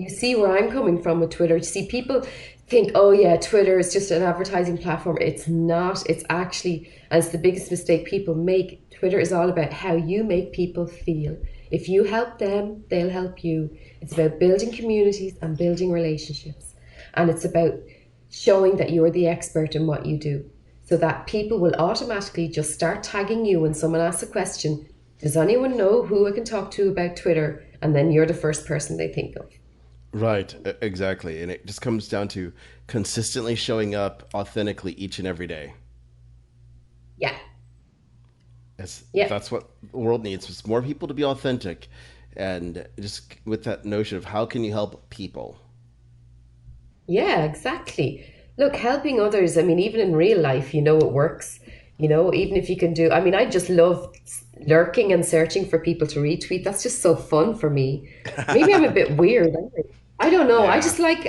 see where I'm coming from with Twitter. You see people think, oh yeah, Twitter is just an advertising platform. It's not. It's actually, and it's the biggest mistake people make. Twitter is all about how you make people feel. If you help them, they'll help you. It's about building communities and building relationships. And it's about showing that you're the expert in what you do so that people will automatically just start tagging you when someone asks a question Does anyone know who I can talk to about Twitter? And then you're the first person they think of. Right, exactly. And it just comes down to consistently showing up authentically each and every day. Yeah. Yeah. That's what the world needs. It's more people to be authentic. And just with that notion of how can you help people? Yeah, exactly. Look, helping others, I mean, even in real life, you know, it works. You know, even if you can do, I mean, I just love lurking and searching for people to retweet. That's just so fun for me. Maybe I'm a bit weird. I don't know. Yeah.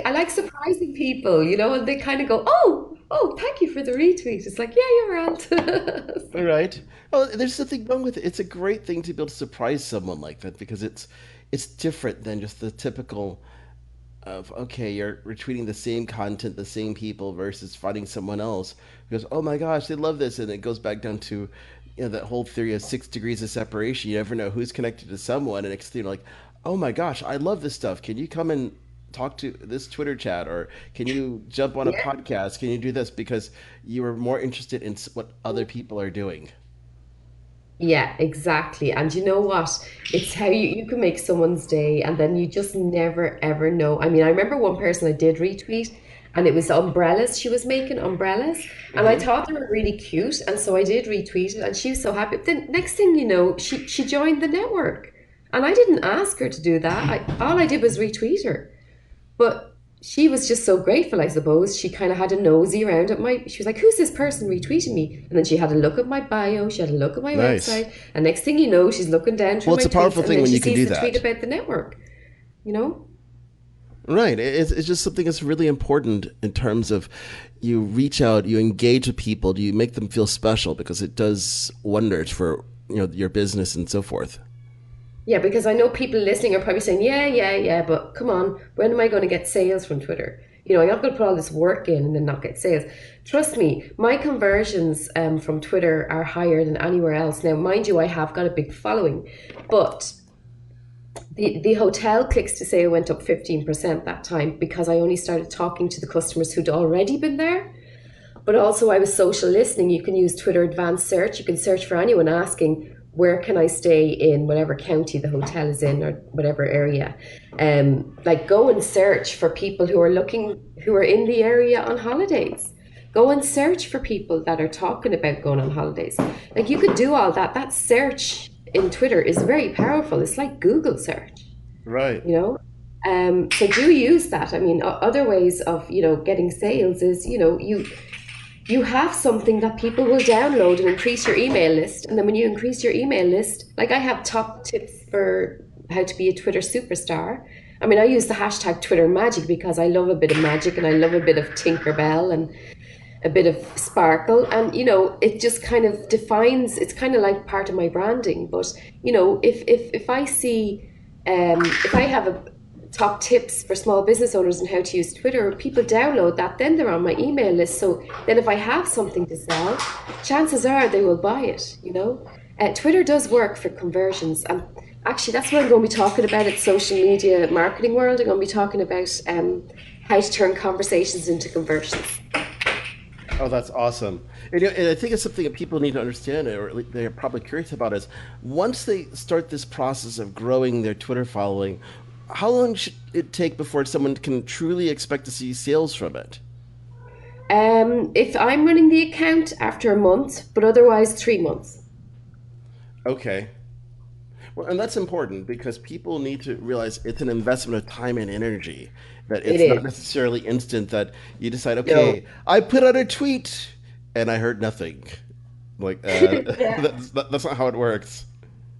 I like surprising people, you know, and they kind of go, oh, thank you for the retweet. It's like, yeah, you're right. All right. Oh, there's nothing wrong with it. It's a great thing to be able to surprise someone like that because it's different than just the typical of okay, you're retweeting the same content, the same people versus finding someone else who goes, oh my gosh, they love this, and it goes back down to that whole theory of 6 degrees of separation. You never know who's connected to someone, and next thing you're like, oh my gosh, I love this stuff. Can you come and talk to this Twitter chat, or can you jump on a Yeah. podcast? Can you do this because you were more interested in what other people are doing? Yeah, exactly. And you know what? It's how you can make someone's day, and then you just never ever know. I mean, I remember one person I did retweet, and it was umbrellas. She was making umbrellas, and I thought they were really cute, and so I did retweet it, and she was so happy. Then next thing you know, she joined the network, and I didn't ask her to do that. All I did was retweet her. But she was just so grateful, I suppose. She kind of had a nosy around at my. She was like, "Who's this person retweeting me?" And then she had a look at my bio. She had a look at my Nice. website. And next thing you know, she's looking down through Well, my it's a tweets, powerful and thing then when she you can sees do the tweet that. about the network. You know? Right. It's just something that's really important in terms of you reach out, you engage with people, you make them feel special because it does wonders for your business and so forth. Yeah, because I know people listening are probably saying, "Yeah, yeah, yeah," but come on, when am I going to get sales from Twitter? You know, I'm not going to put all this work in and then not get sales. Trust me, my conversions from Twitter are higher than anywhere else. Now, mind you, I have got a big following, but the hotel clicks to say went up 15% that time because I only started talking to the customers who'd already been there. But also, I was social listening. You can use Twitter advanced search. You can search for anyone asking, where can I stay in whatever county the hotel is in or whatever area. Like, go and search for people who are looking, who are in the area on holidays. Go and search for people that are talking about going on holidays. Like, you could do all that. That search in Twitter is very powerful. It's like Google search, Right. you know? So do use that. I mean, other ways of, getting sales is, you have something that people will download and increase your email list. And then when you increase your email list, like I have top tips for how to be a Twitter superstar. I mean, I use the hashtag Twitter magic because I love a bit of magic and I love a bit of Tinkerbell and a bit of sparkle. And, it just kind of defines, it's kind of like part of my branding. But, if I see, if I have a top tips for small business owners and how to use Twitter, people download that, then they're on my email list. So then if I have something to sell, chances are they will buy it. Twitter does work for conversions. And actually, that's what I'm going to be talking about at Social Media Marketing World. I'm going to be talking about how to turn conversations into conversions. Oh, that's awesome. And I think it's something that people need to understand, or at least they're probably curious about, is once they start this process of growing their Twitter following, how long should it take before someone can truly expect to see sales from it? If I'm running the account, after a month, but otherwise 3 months. Okay. Well, and that's important because people need to realize it's an investment of time and energy. That It it's not is. necessarily instant that you decide, No. okay, I put out a tweet and I heard nothing. Like, Yeah. that's not how it works.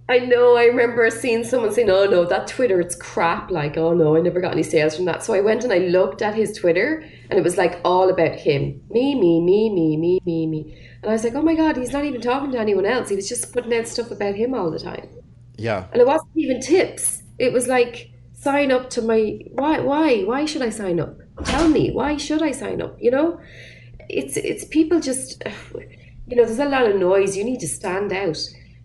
I know, I remember seeing someone saying, "Oh no, that Twitter, it's crap." Like, "Oh no, I never got any sales from that." So I went and I looked at his Twitter and it was like all about him. Me, me, me, me, me, me, me. And I was like, oh my God, he's not even talking to anyone else. He was just putting out stuff about him all the time. Yeah. And it wasn't even tips. It was like, sign up to my, why should I sign up? Tell me, why should I sign up? It's people just, there's a lot of noise. You need to stand out.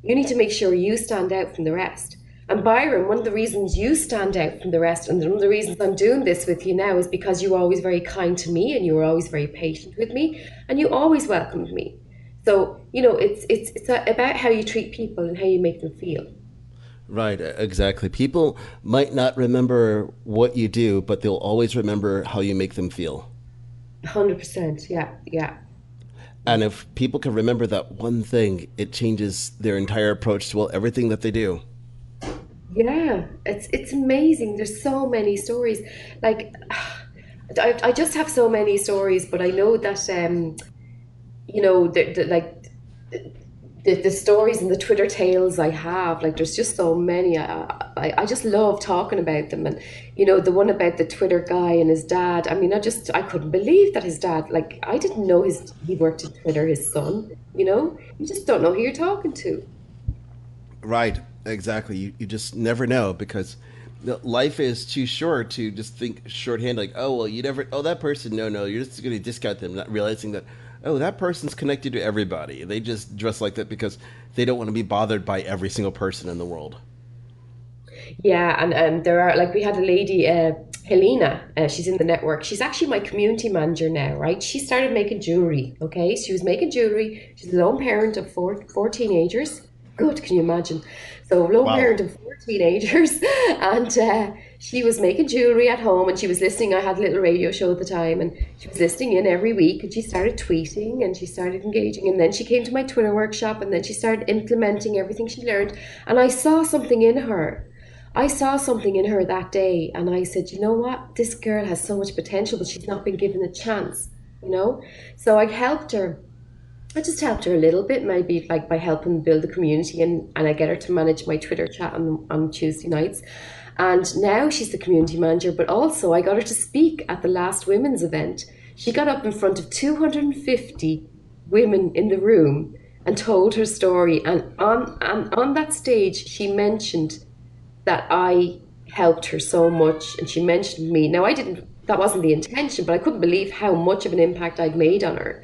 You need to make sure you stand out from the rest. And Byron, one of the reasons you stand out from the rest, and one of the reasons I'm doing this with you now, is because you were always very kind to me and you were always very patient with me and you always welcomed me. So, it's about how you treat people and how you make them feel. Right, exactly. People might not remember what you do, but they'll always remember how you make them feel. 100%. Yeah, yeah. And if people can remember that one thing, it changes their entire approach to, well, everything that they do. Yeah, it's amazing. There's so many stories. Like, I just have so many stories, but I know that like the stories and the Twitter tales I have, like there's just so many. I just love talking about them, and the one about the Twitter guy and his dad. I mean, I couldn't believe that his dad. Like, I didn't know he worked at Twitter. His son. You just don't know who you're talking to. Right, exactly. You just never know, because life is too short to just think shorthand, like, oh, well, that person, no, you're just going to discount them, not realizing that, oh, that person's connected to everybody. They just dress like that because they don't want to be bothered by every single person in the world. Yeah, and there are, like, we had a lady, Helena, she's in the network. She's actually my community manager now, right? She started making jewelry, okay? She was making jewelry. She's a lone parent of four teenagers. Good, can you imagine? So, lone Wow. parent of four teenagers, and she was making jewelry at home, and she was listening. I had a little radio show at the time, and she was listening in every week, and she started tweeting, and she started engaging, and then she came to my Twitter workshop, and then she started implementing everything she learned, and I saw something in her. I saw something in her that day, and I said, you know what? This girl has so much potential, but she's not been given a chance, So I helped her. I just helped her a little bit, maybe like by helping build the community, and I get her to manage my Twitter chat on Tuesday nights. And now she's the community manager, but also I got her to speak at the last women's event. She got up in front of 250 women in the room and told her story. And on that stage, she mentioned that I helped her so much, and she mentioned me. Now, that wasn't the intention, but I couldn't believe how much of an impact I'd made on her.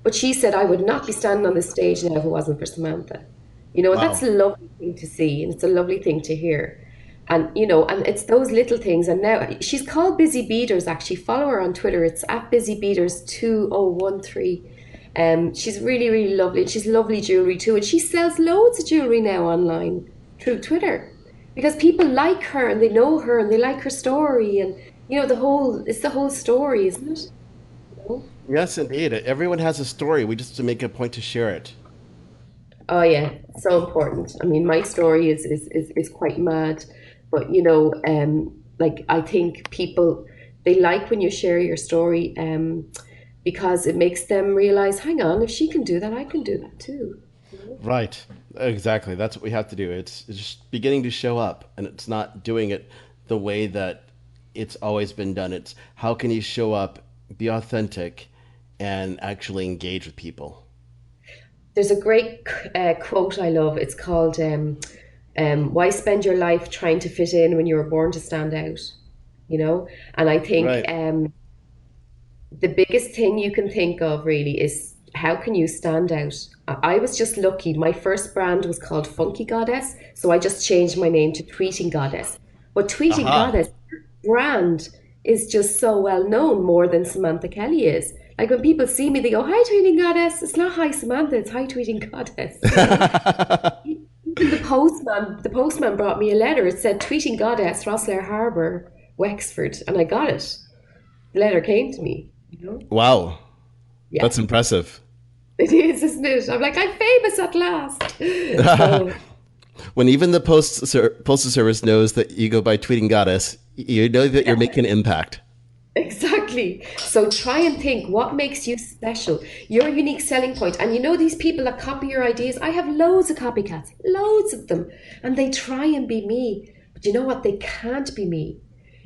But she said, I would not be standing on this stage now if it wasn't for Samantha. And that's Wow. a lovely thing to see, and it's a lovely thing to hear. And it's those little things. And now she's called Busy Beaters, actually. Follow her on Twitter. It's at BusyBeaters2013. She's really, really lovely. And she's lovely jewelry too. And she sells loads of jewelry now online through Twitter, because people like her and they know her and they like her story. And, it's the whole story, isn't it? Yes, indeed. Everyone has a story. We just have to make a point to share it. Oh yeah, so important. I mean, my story is quite mad, but like, I think people, they like when you share your story, because it makes them realize, hang on, if she can do that, I can do that too. Right. Exactly. That's what we have to do. It's just beginning to show up, and it's not doing it the way that it's always been done. It's how can you show up, be authentic, and actually engage with people. There's a great quote I love. It's called "Why spend your life trying to fit in when you were born to stand out?" And I think Right. the biggest thing you can think of really is, how can you stand out? I was just lucky. My first brand was called Funky Goddess, so I just changed my name to Tweeting Goddess. But Tweeting Aha. Goddess brand is just so well known, more than Samantha Kelly is. Like, when people see me, they go, "Hi, Tweeting Goddess." It's not "Hi, Samantha," it's "Hi, Tweeting Goddess." Even the postman brought me a letter. It said, "Tweeting Goddess, Rosslare Harbour, Wexford," and I got it. The letter came to me. Wow. Yeah, That's impressive. it is, isn't it? I'm like, I'm famous at last. So, When even the postal service knows that you go by Tweeting Goddess, you know that you're making an impact. exactly. So try and think, what makes you special? Your unique selling point. And these people that copy your ideas, I have loads of copycats, loads of them. And they try and be me. But you know what? They can't be me.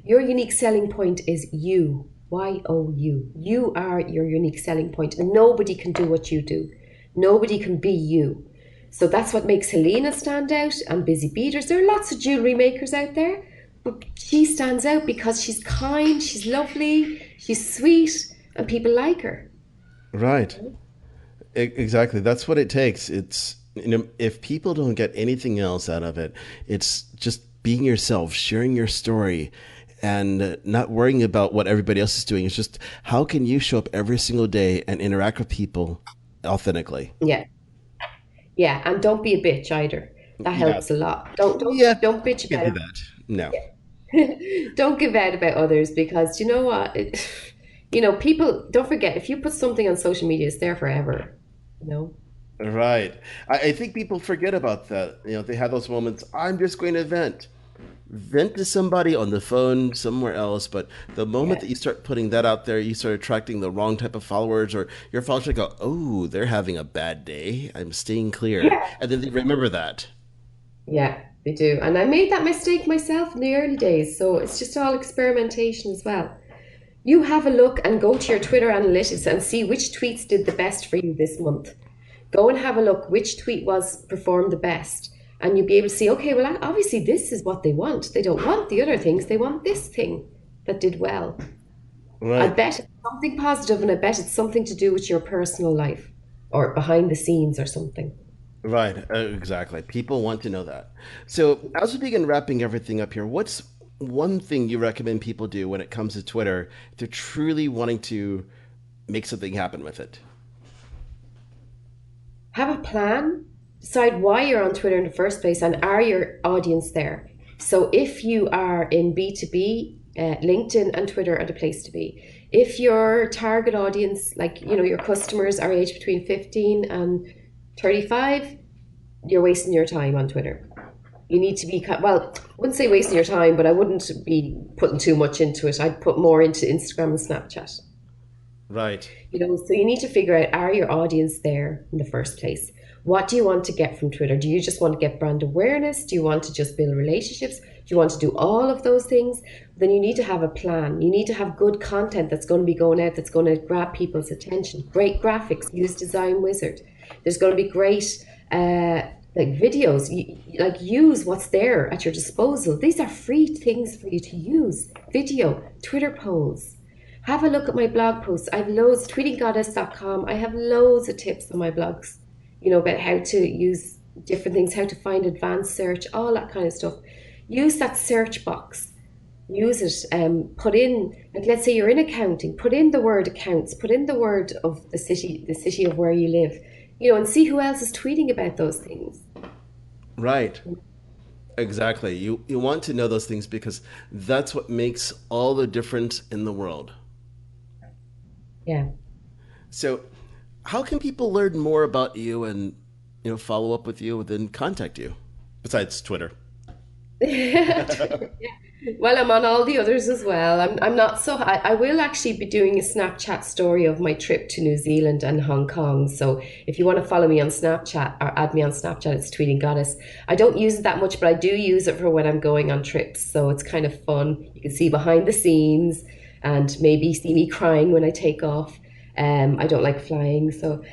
Your unique selling point is you. Y-O-U. You are your unique selling point, and nobody can do what you do. Nobody can be you. So that's what makes Helena stand out, and Busy Beaters. There are lots of jewellery makers out there, but she stands out because she's kind, she's lovely, she's sweet, and people like her. Right. Exactly. That's what it takes. It's, if people don't get anything else out of it, it's just being yourself, sharing your story, and not worrying about what everybody else is doing. It's just, how can you show up every single day and interact with people authentically. Yeah. Yeah. And don't be a bitch either. That helps a lot. Don't bitch Can't about do that. No. don't give out about others, because you know what? People, don't forget, if you put something on social media, it's there forever. You know? Right. I think people forget about that. They have those moments. I'm just going to vent. Vent to somebody on the phone somewhere else. But the moment Yeah. that you start putting that out there, you start attracting the wrong type of followers, or your followers go, oh, they're having a bad day. I'm staying clear. Yeah. And then they remember that. Yeah, they do. And I made that mistake myself in the early days. So it's just all experimentation as well. You have a look and go to your Twitter analytics and see which tweets did the best for you this month. Go and have a look which tweet was performed the best. And you'll be able to see, okay, well, obviously this is what they want. They don't want the other things. They want this thing that did well. I Right. bet it's something positive, and I bet it's something to do with your personal life or behind the scenes or something. Right, exactly. People want to know that. So, as we begin wrapping everything up here, what's one thing you recommend people do when it comes to Twitter if they're truly wanting to make something happen with it? Have a plan, decide why you're on Twitter in the first place, and are your audience there? So if you are in B2B, LinkedIn and Twitter are the place to be. If your target audience, like, your customers are aged between 15 and 35, you're wasting your time on Twitter. You need to be, well, I wouldn't say wasting your time, but I wouldn't be putting too much into it. I'd put more into Instagram and Snapchat. Right. So you need to figure out, are your audience there in the first place? What do you want to get from Twitter? Do you just want to get brand awareness? Do you want to just build relationships? Do you want to do all of those things? Then you need to have a plan. You need to have good content that's going to be going out, that's going to grab people's attention. Great graphics, use Design Wizard. There's going to be great videos. Use what's there at your disposal. These are free things for you to use. Video, Twitter polls. Have a look at my blog posts. I have loads, tweetinggoddess.com. I have loads of tips on my blogs, about how to use different things, how to find advanced search, all that kind of stuff. Use that search box. Use it. Put in, let's say you're in accounting, put in the word accounts, put in the word of the city of where you live, and see who else is tweeting about those things. Right. Exactly. You want to know those things because that's what makes all the difference in the world. Yeah. So, how can people learn more about you and follow up with you and then contact you besides Twitter? Well, I'm on all the others as well. I'm not so. I will actually be doing a Snapchat story of my trip to New Zealand and Hong Kong. So if you want to follow me on Snapchat or add me on Snapchat, it's Tweeting Goddess. I don't use it that much, but I do use it for when I'm going on trips. So it's kind of fun. You can see behind the scenes and maybe see me crying when I take off. I don't like flying, so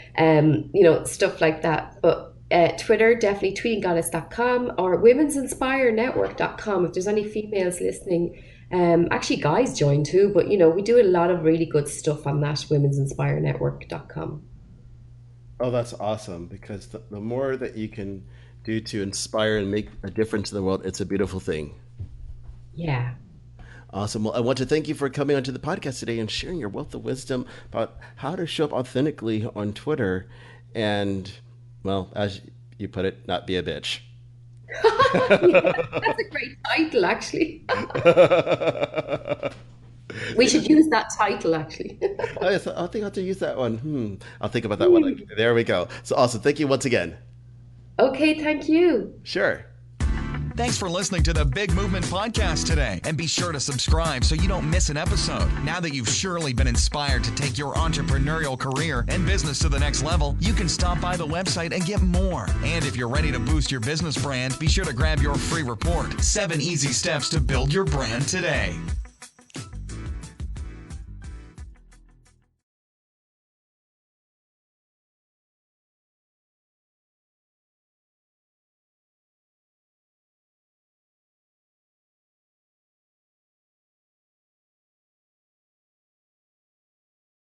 stuff like that. But Twitter, definitely tweetinggoddess.com or women'sinspirenetwork.com if there's any females listening. Actually, guys join too, but we do a lot of really good stuff on that, women'sinspirenetwork.com. Oh, that's awesome, because the more that you can do to inspire and make a difference in the world, it's a beautiful thing. Yeah. Awesome. Well, I want to thank you for coming onto the podcast today and sharing your wealth of wisdom about how to show up authentically on Twitter and, well, as you put it, not be a bitch. Yeah, that's a great title, actually. We should use that title, actually. Oh, yes, I think I'll have to use that one. I'll think about that one. There we go. So awesome. Thank you once again. Okay, thank you. Sure. Thanks for listening to the Big Movement Podcast today. And be sure to subscribe so you don't miss an episode. Now that you've surely been inspired to take your entrepreneurial career and business to the next level, you can stop by the website and get more. And if you're ready to boost your business brand, be sure to grab your free report, 7 Easy Steps to Build Your Brand Today.